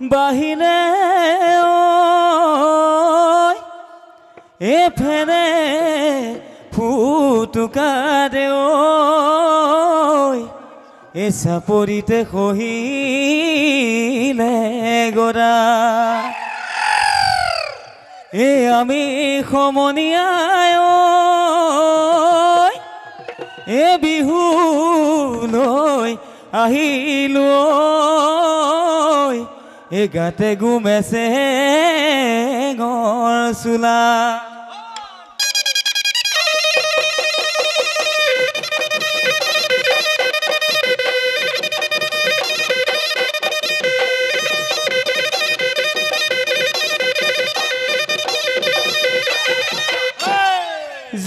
বাহিলে এফেৰে ফুটুকা দে এ চাপৰিতে খহিলে গৰা এ আমি সমনীয়াই এ বিহু লৈ আহিলো এ গাতে গুমেছে গৰ চোলা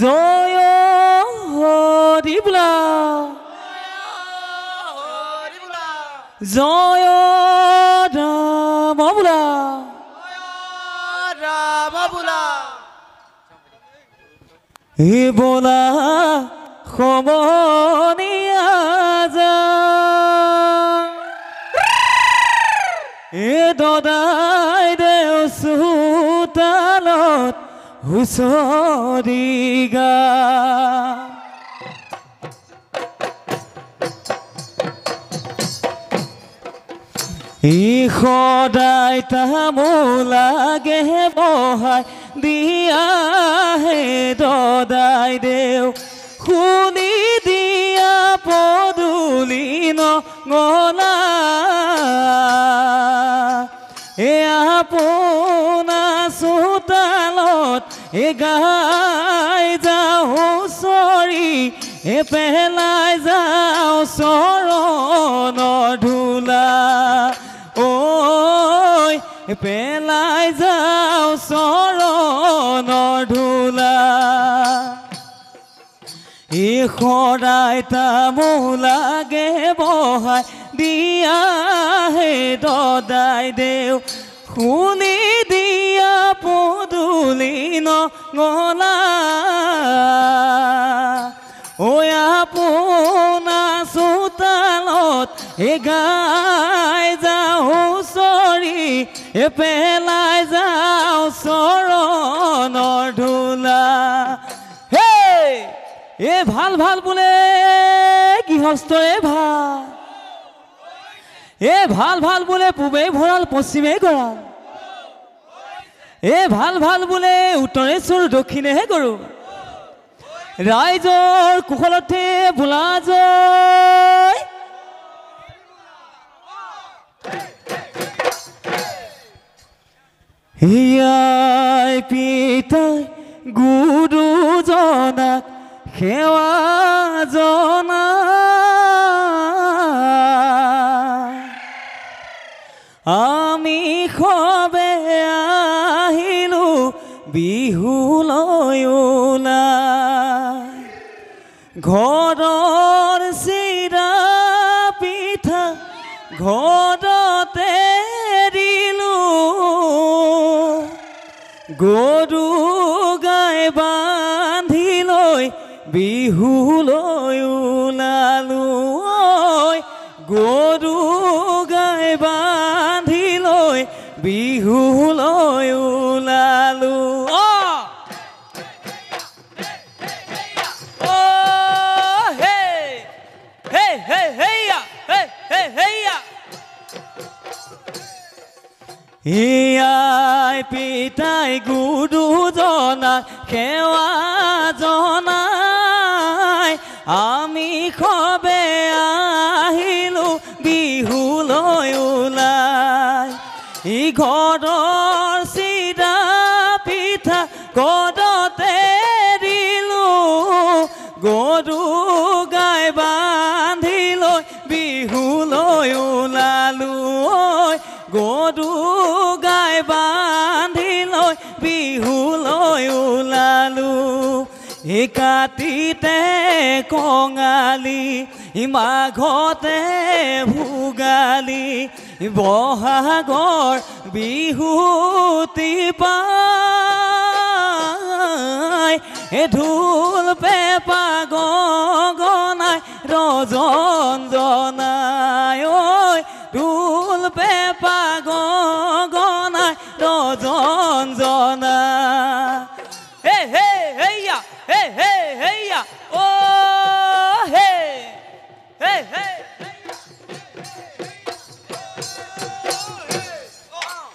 জয় হৰিবোলা জয় ৰাম বোলা হে বোলা সমনীয়া যা এ দদাই দেও চোতালত হুঁচৰি গা ই সদায় তামোলাগে বহাই দিয়া হে দদাই দেও শুনি দিয়া পদূলি নঙলা এ আপোনা চোতালত এ গাই যাওঁ হুঁচৰি এ পেলাই যাওঁ চৰণৰ ধূলা ঐ পেলাই যাওঁ চৰণৰ ধূলা ই সদায় তামোলাগে বহাই দিয়া হে দদাই দেও শুনি দিয়া পদূলি নঙলা ঐ আপোনা চোতালত এ গাই যাওঁ হুঁচৰি এ পেলাই যাওঁ চৰণৰ ধূলা হে এ ভাল ভাল বোলে গৃহস্থৰে ভাল এ ভাল ভাল বোলে পূবেই ভঁৰাল পশ্চিমেই গঁৰাল এ ভাল ভাল বোলে উত্তৰে চোৰ দক্ষিণেহে গৰু ৰাইজৰ কুশলতে বোলা জয় হিয়াই পিতাই গুৰুজনাক সেৱা জনা আমি সবে আহিলো বিহুলৈ ওলাই ঘৰৰ চিৰা পিঠা ঘৰতে দিলো গৰু গাই বান্ধি লৈ বিহুলৈ ওলালো গৰু গাই বান্ধি লৈ বিহুলৈ ওলালো হিয়াই পিতাই গুৰুজনাক সেৱা জনাই আমি সবে আহিলো বিহুলৈ ওলাই ই ঘৰৰ চিৰা পিঠা ঘৰতে দিলো গৰু গাই বান্ধি লৈ বিহুলৈ ওলালো গৰু গাই বান্ধি লৈ বিহুলৈ ওলালো এই কাতিতে কঙালী মাঘতে ভোগালী বহাগৰ বিহুতি পাই এ ঢোল পেঁপা গগনাই ৰজন জনাই ঐ ঢোল পেঁপা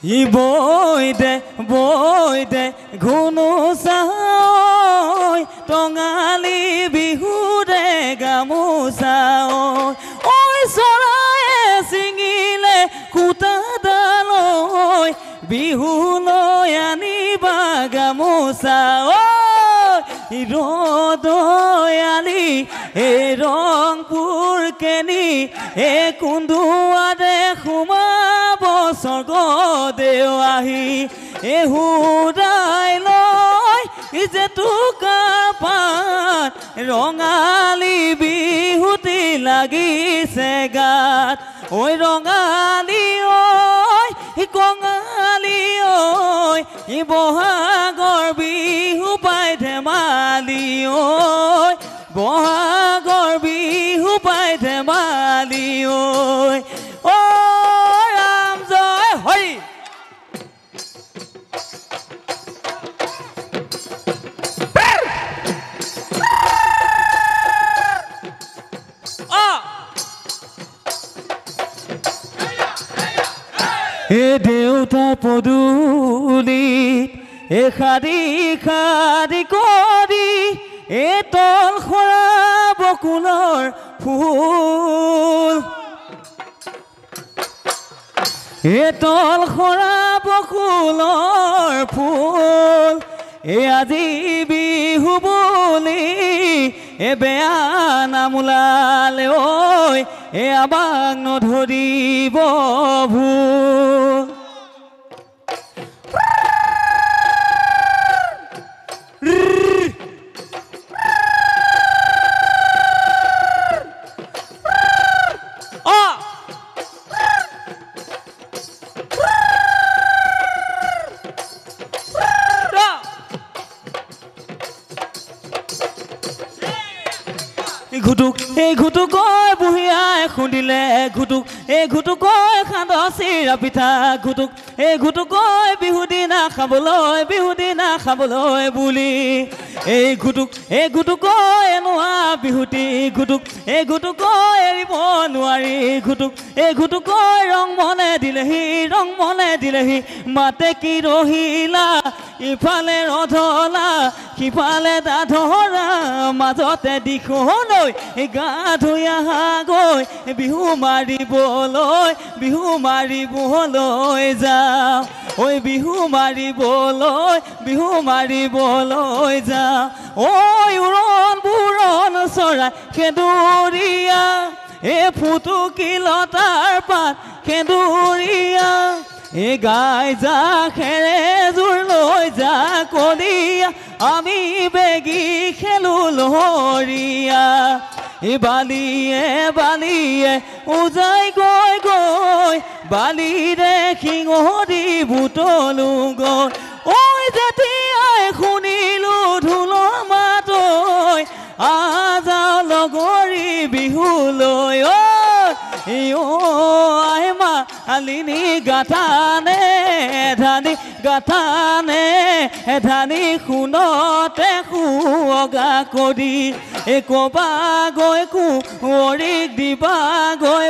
ই বৈ দে ঘুনু চাই টঙালী বিহুৰে গামোচা ঐ চৰায়ে ছিঙিলে সূতাডাল বিহুলৈ আনিবা গামোচা ৰদয়ালি এই ৰংপুৰ কেনি এই কুন্দুৱাৰে সোমাব স্বৰ্গদেউ আহি এই হুৰাই লৈ জেতুকাৰ পাত ৰঙালী বিহুতি লাগিছে গাত ঐ ৰঙালী ঐ কঙালী ঐ বহাগৰ বিহু পাই ধেমালি ঐ বহাগৰ বিহু পাই ধেমালি ঐ ৰাম জয় হৰি দেউতাৰ পদূলিত শাৰী শাৰী কৰি তল সৰা বকুলৰ ফুল তল সৰা বকুলৰ ফুল আজি বিহু বুলি বেয়া নাম ওলালে ঐ আমাক নধৰিব ভুল ঘুটুক এই ঘুটুকৈ বুঢ়িয়াই খুন্দিলে ঘুটুক এই ঘুটুকৈ খান্দ চিৰা পিঠা ঘুটুক এই ঘুটুকৈ বিহুদিনা খাবলৈ বুলি এই ঘুটুকৈ এনোৱা বিহুতি ঘুটুক এই ঘুটুকৈ এৰিব নোৱাৰি ঘুটুক এই ঘুটুকৈ ৰং মনে দিলেহি মাতে কি ৰহিলা ইফালে ৰধলা সিফালে দাধৰা মাজতে দিশলৈ গা ধুই আহা গৈ বিহু মাৰিবলৈ যাওঁ ঐ বিহু মাৰিবলৈ যাওঁ ঐ উৰণ বুৰণ চৰাই সেন্দুৰীয়া ফুটুকি লতাৰ পাত সেন্দুৰীয়া গাই যা খেৰে জোৰ লৈ যা কলিয়া আমি বেগী খেলো লহৰীয়া বালিয়ে উজাই গৈ বালিৰে শিঙৰি বুটলো গৈ ঐ যেতিয়াই শুনিলো ঢোলৰ মাত আজাও লগৰী বিহুলৈ আই মালিনী গাথানে ধানি সোণতে সুৱগা কৰি কবা গৈ কুঁৱৰীক দিবা গৈ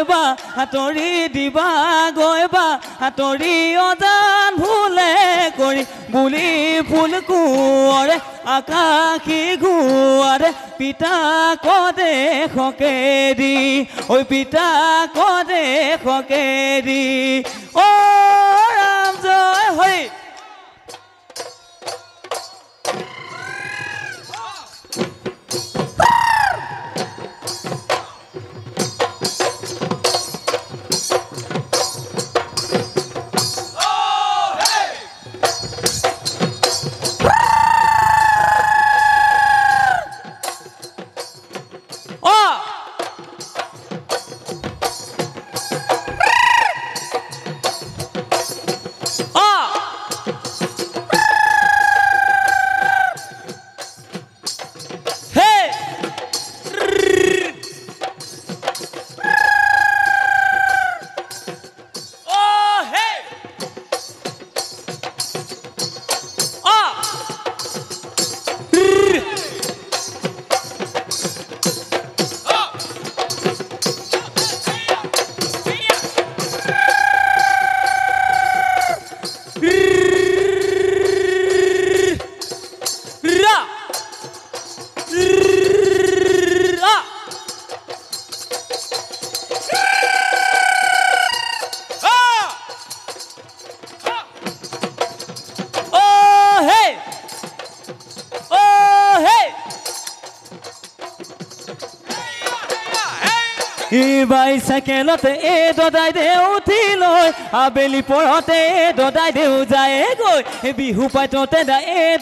বা হাতৰি অজান ভুলে কৰি বুলি ফুল কোঁৱৰে আকাশী গুৱাৰে পিতা কদেশকে দি পিতা কদেশকে দি ৰাম জয় হৰি বাইচাইকেলতে দদাই দে উঠি লৈ আবেলি পৰতে দদাই দেউ যায় গৈ বিহু পাইততে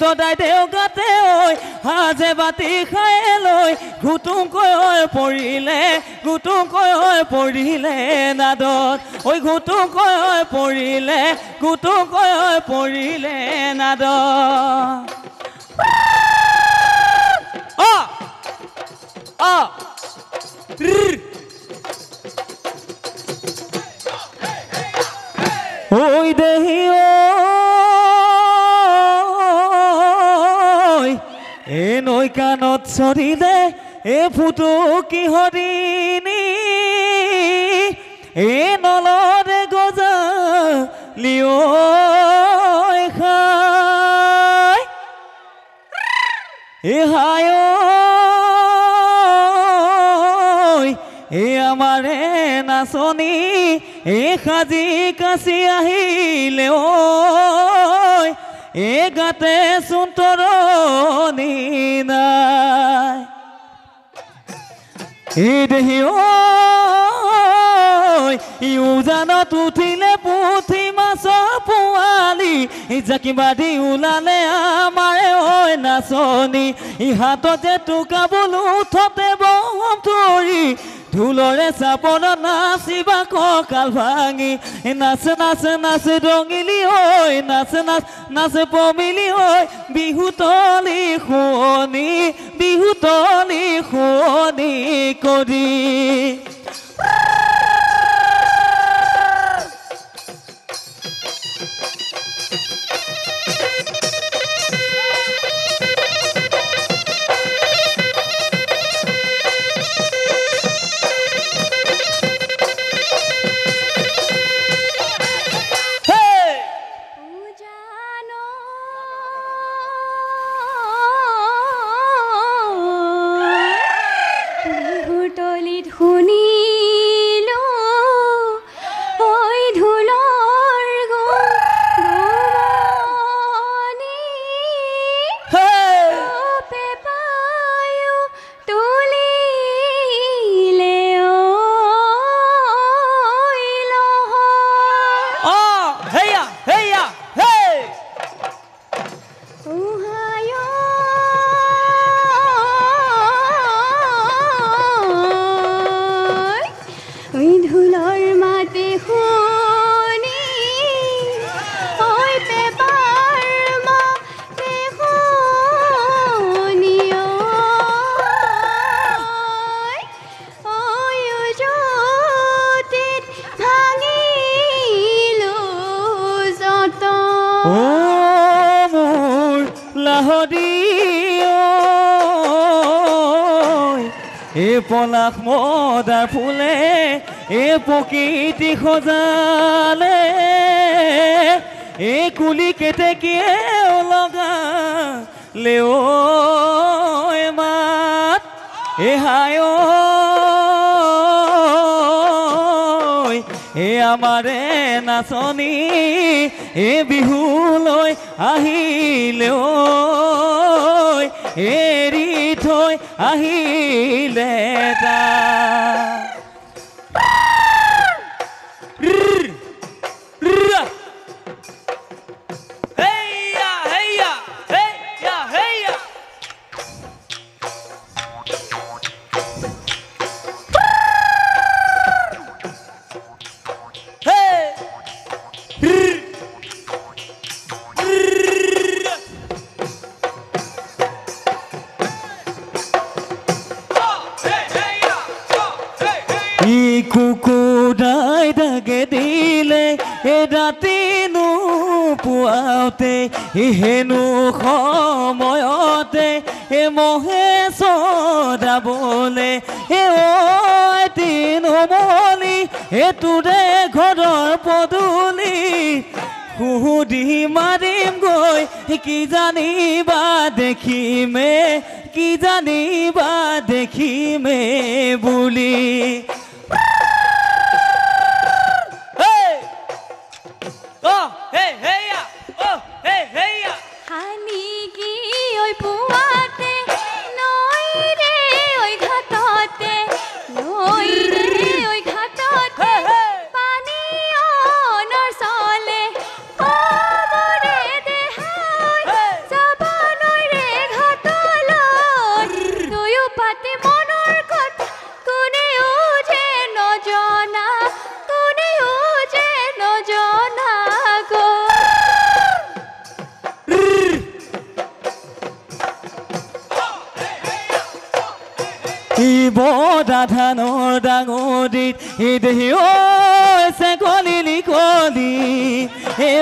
দদাই দেউ গাতে ঐ সাজে বাতি খাই লৈ ঘুটুকৈ পৰিলে নাদত ঐ ঘুটুকৈ পৰিলে নাদত ঐ দেহি এ নৈ কাণত চৰিলে এ ফুটো কিহৰিণী এ নলৰে গজালিও খাই এ হায় এ আমাৰে নাচনী এ সাজি কাচি আহিলে এ গাতে চুন্তৰণি নাই এ দেহি উজানত উঠিলে পুঠি মাছৰ পোৱালি জাকি বান্ধি ওলালে আমাৰে ঐ নাচনী হাততে টোকাবোলো উঠতে বম ধৰি ঢোলৰে চাপনত নাচিবা কঁকাল ভাঙি নাচ ৰঙিলি ঐ নাচ পমিলি ঐ বিহুতলি শুৱনি কৰি পলাশ মদাৰ ফুলে এ প্ৰকৃতি সজালে এ কুলি কেতেকীয়ে লগালে মাত এ হায় এ আমাৰে নাচনী এ বিহুলৈ আহিলে এৰি থৈ আহিলে কুকুৰাই দাগে দিলে এ ৰাতি নোপোৱাওঁতে হেনো সময়তে এ মহে চদাবলে এ তিনমলি এ তোৰে ঘৰৰ পদূলি সুধি মাৰিম গৈ কি জানিবা দেখিমে বুলি Noi re oi ghatate, noi re ধানৰ ডাঙৰিত দেহি ঐ চেকলি লিকলি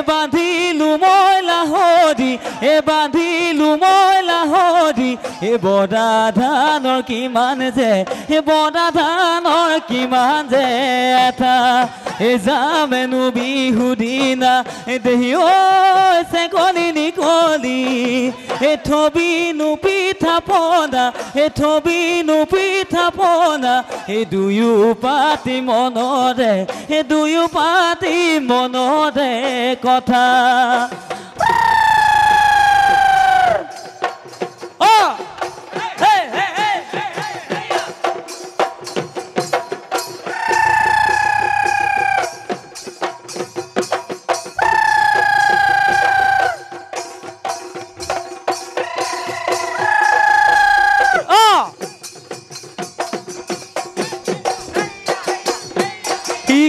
বান্ধিলো মই লাহৰি বান্ধিলো মই লাহৰি বৰা ধানৰ কিমান যে বৰা ধানৰ কিমান যে এটা যামেনো বিহু দিনা দেহি ঐ চেকলি লিকলি থবিনো পিঠা পনা থবিনো পিঠা পনা দুয়ো পাতি মনৰে দুয়ো পাতি মনৰে কথা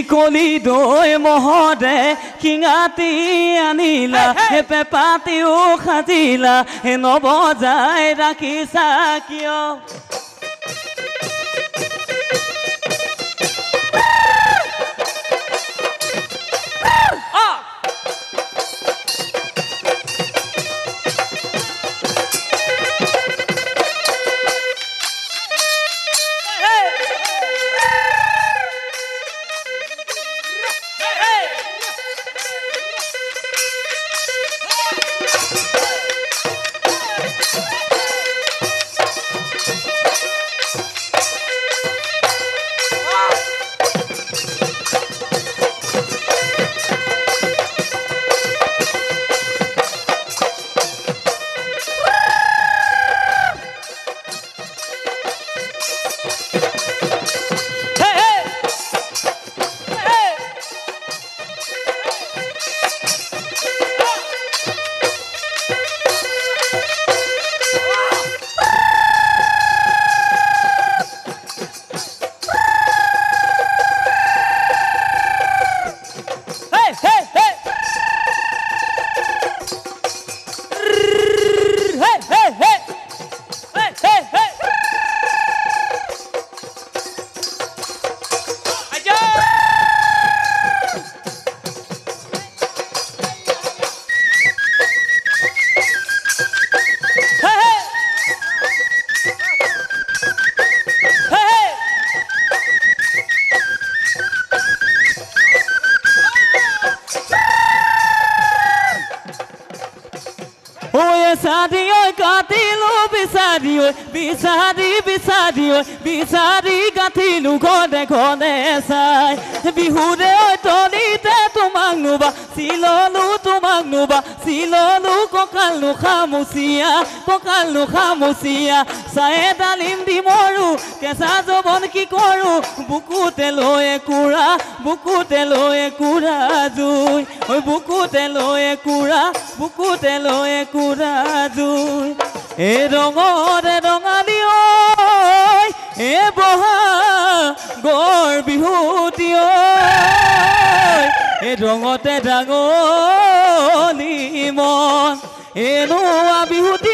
কলি দৈ মহৰে শিঙাতি আনিলা পেপাতিও সাজিলা নবজাই ৰাখিছা কিয় বিচাৰি গাঁঠিলো ঘনে ঘনে চাই বিহুৰে তলিতে তোমাক নুবা চিললো কঁকাল নোখামুচিয়া চায়ে ডালিম দি মৰো কেঁচা যৌৱন কি কৰো বুকুতে লৈ কুৰা জুই বুকুতে লৈ কুৰা জুই ৰঙৰে ৰঙালী বহাগৰ বিহুতি ৰঙতে ডাঙলি মন এনোৱা বিহুতি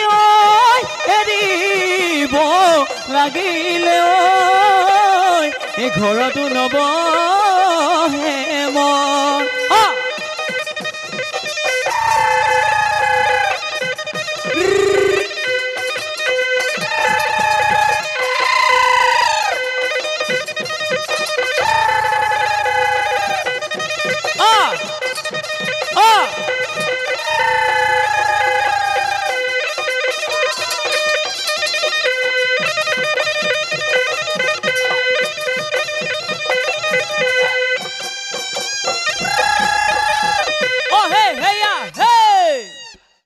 এৰিব লাগিলে ঘৰতো নবহে মন